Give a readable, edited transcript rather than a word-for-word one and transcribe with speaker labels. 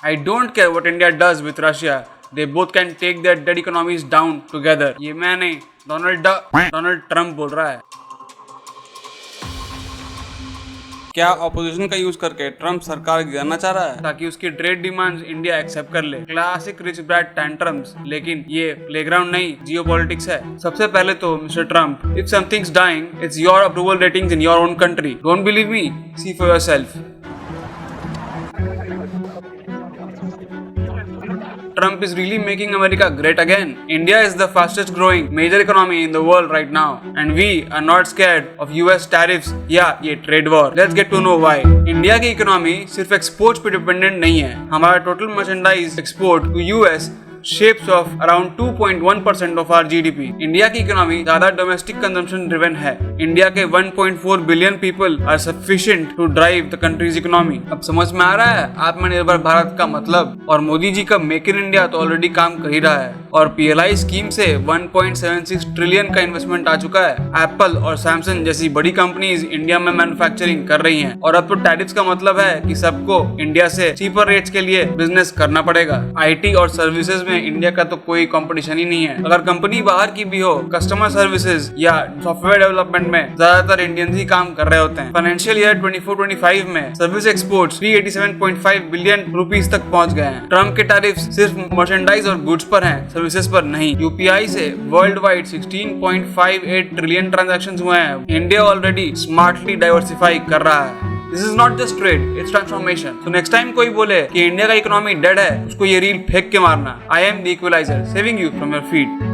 Speaker 1: I don't care what India does with Russia. They both can take their dead economies down together. ये मैं नहीं, Donald Trump बोल रहा है। क्या ऑपोजिशन का यूज करके ट्रम्प सरकार गिराना चाह रहा है ताकि उसकी ट्रेड डिमांड्स इंडिया एक्सेप्ट कर ले? क्लासिक रिच ब्रैट टैंट्रम्स, लेकिन ये प्लेग्राउंड नहीं, जियोपॉलिटिक्स है। सबसे पहले तो mister Trump, if something's dying it's your approval ratings in your own country. Don't believe me, see for yourself. Trump is really making America great again. India is the fastest growing major economy in the world right now, and we are not scared of US tariffs या ये trade war. Let's get to know why. India की economy सिर्फ exports पे dependent नहीं है। हमारा total merchandise export to US shapes of around 2.1% of our GDP. India की economy ज्यादा डोमेस्टिक कंजम्पशन ड्रिवन है। इंडिया के 1.4 billion people are sufficient to drive the country's economy. अब समझ में आ रहा है आत्मनिर्भर भारत का मतलब? और मोदी जी का मेक इन इंडिया तो ऑलरेडी काम कर ही रहा है, और PLI स्कीम से 1.76 ट्रिलियन का इन्वेस्टमेंट आ चुका है। एप्पल और सैमसंग जैसी बड़ी कंपनीज इंडिया में मैन्युफैक्चरिंग कर रही हैं, और अब तो टैरिफ्स का मतलब है कि सबको इंडिया से चीपर रेट्स के लिए बिजनेस करना पड़ेगा। IT और सर्विसेज में इंडिया का तो कोई कंपटीशन ही नहीं है। अगर कंपनी बाहर की भी हो, कस्टमर सर्विसेज या सॉफ्टवेयर डेवलपमेंट में ज्यादातर इंडियंस ही काम कर रहे होते हैं। फाइनेंशियल ईयर 24-25 में सर्विस एक्सपोर्ट्स 387.5 बिलियन रुपीस तक पहुंच गए हैं। ट्रम्प के टैरिफ्स सिर्फ मर्चेंडाइज और गुड्स पर हैं, सर्विसेज पर नहीं। UPI से वर्ल्ड वाइड 16.58 ट्रिलियन ट्रांजैक्शंस हुए हैं। इंडिया ऑलरेडी स्मार्टली डाइवर्सिफाई कर रहा है। This is not just trade, it's transformation. So next time कोई बोले कि इंडिया का इकोनॉमी डेड है, उसको ये रील फेंक के मारना। I am the equalizer, saving you from your feet.